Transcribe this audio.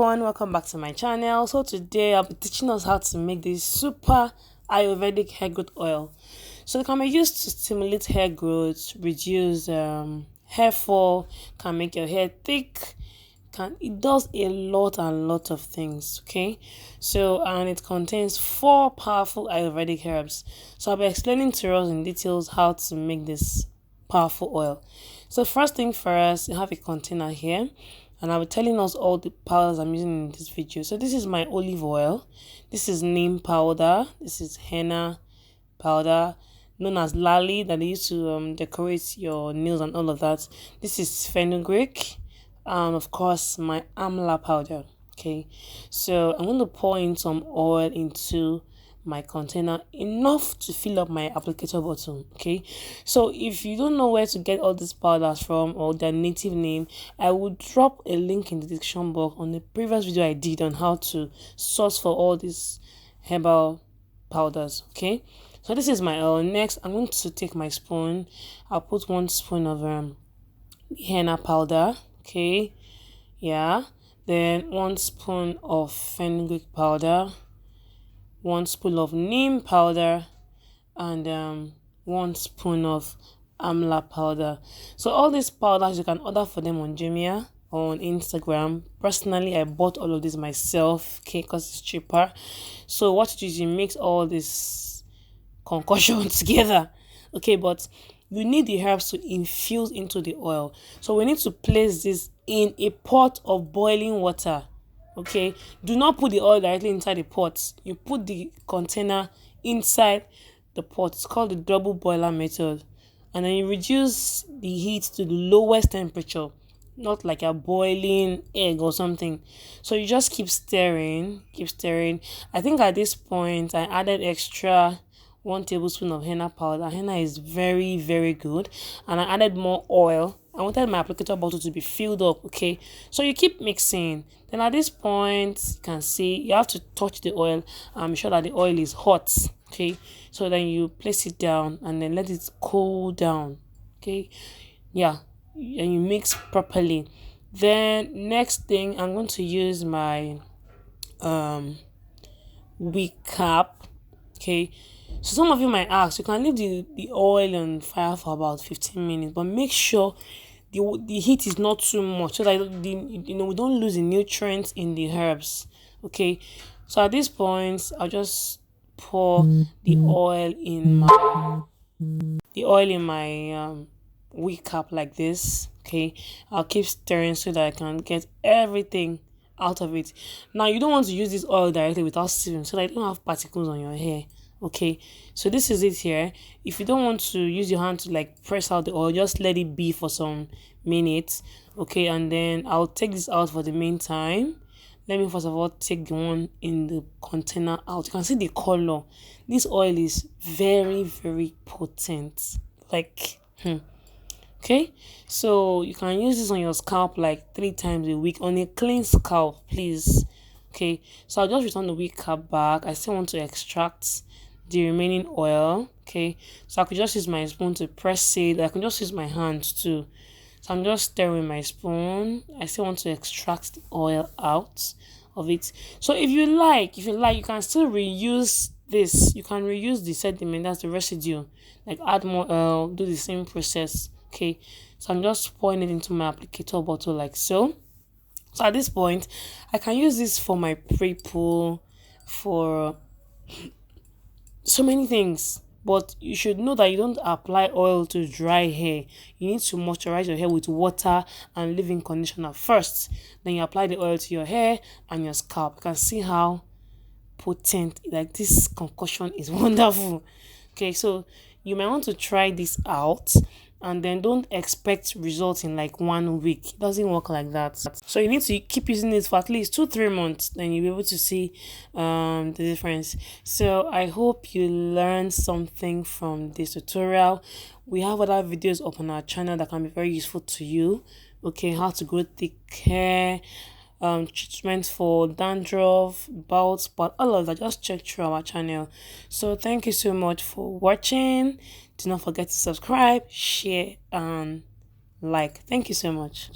everyone, welcome back to my channel. So today I'll be teaching us how to make this super ayurvedic hair growth oil. So it can be used to stimulate hair growth, reduce hair fall, can make your hair thick, it does a lot of things. Okay, so and it contains 4 powerful ayurvedic herbs. So I'll be explaining to us in details how to make this powerful oil. So first thing first, you have a container here, and I'll be telling us all the powders I'm using in this video. So this is my olive oil, this is neem powder, this is henna powder known as lali that they use to decorate your nails and all of that. This is fenugreek, and of course my amla powder. Okay, so I'm going to pour in some oil into my container, enough to fill up my applicator bottle. Okay, so if you don't know where to get all these powders from or their native name, I will drop a link in the description box on the previous video I did on how to source for all these herbal powders. Okay, so this is my oil. Next, I'm going to take my spoon. I'll put 1 spoon of henna powder. Okay, yeah, then 1 spoon of fenugreek powder, 1 spoon of neem powder, and 1 spoon of amla powder. So all these powders you can order for them on Jumia or on Instagram. Personally, I bought all of this myself, okay, because it's cheaper. So what you do is you mix all this concoction together, okay, but you need the herbs to infuse into the oil. So we need to place this in a pot of boiling water. Okay, do not put the oil directly inside the pot. You put the container inside the pot. It's called the double boiler method, and then you reduce the heat to the lowest temperature, not like a boiling egg or something. So you just keep stirring. I think at this point I added extra 1 tablespoon of henna powder. Henna is very good, and I added more oil. I wanted my applicator bottle to be filled up. Okay, so you keep mixing. Then at this point, you can see you have to touch the oil. I'm sure that the oil is hot. Okay, so then you place it down and then let it cool down. Okay, yeah, and you mix properly. Then next thing, I'm going to use my wig cap. Okay, so some of you might ask, you can leave the oil on fire for about 15 minutes, but make sure the heat is not too much, so that we don't lose the nutrients in the herbs. Okay, so at this point I'll just pour the oil in my wig cap like this. Okay, I'll keep stirring so that I can get everything out of it. Now you don't want to use this oil directly without sieving, so that you don't have particles on your hair. Okay, so this is it here. If you don't want to use your hand to like press out the oil, just let it be for some minutes. Okay, and then I'll take this out for the meantime. Let me first of all take the one in the container out. You can see the color. This oil is very potent, like okay, so you can use this on your scalp like 3 times a week on a clean scalp, please. Okay, so I'll just return the wig cap back. I still want to extract the remaining oil. Okay, so I could just use my spoon to press it. I can just use my hand too. So I'm just stirring my spoon. I still want to extract the oil out of it. So if you like, you can still reuse this. You can reuse the sediment, that's the residue, like add more oil, do the same process. Okay, so I'm just pouring it into my applicator bottle like so. So at this point, I can use this for my pre-poo, for so many things. But you should know that you don't apply oil to dry hair. You need to moisturize your hair with water and leave-in conditioner first. Then you apply the oil to your hair and your scalp. You can see how potent, like, this concoction is wonderful. Okay, so you might want to try this out, and then don't expect results in like 1 week. It doesn't work like that. So you need to keep using it for at least 2-3 months, then you'll be able to see the difference. So I hope you learned something from this tutorial. We have other videos up on our channel that can be very useful to you. Okay, how to grow thick hair, treatment for dandruff, bald spot, all of that. Just check through our channel. So thank you so much for watching. Do not forget to subscribe, share, and like. Thank you so much.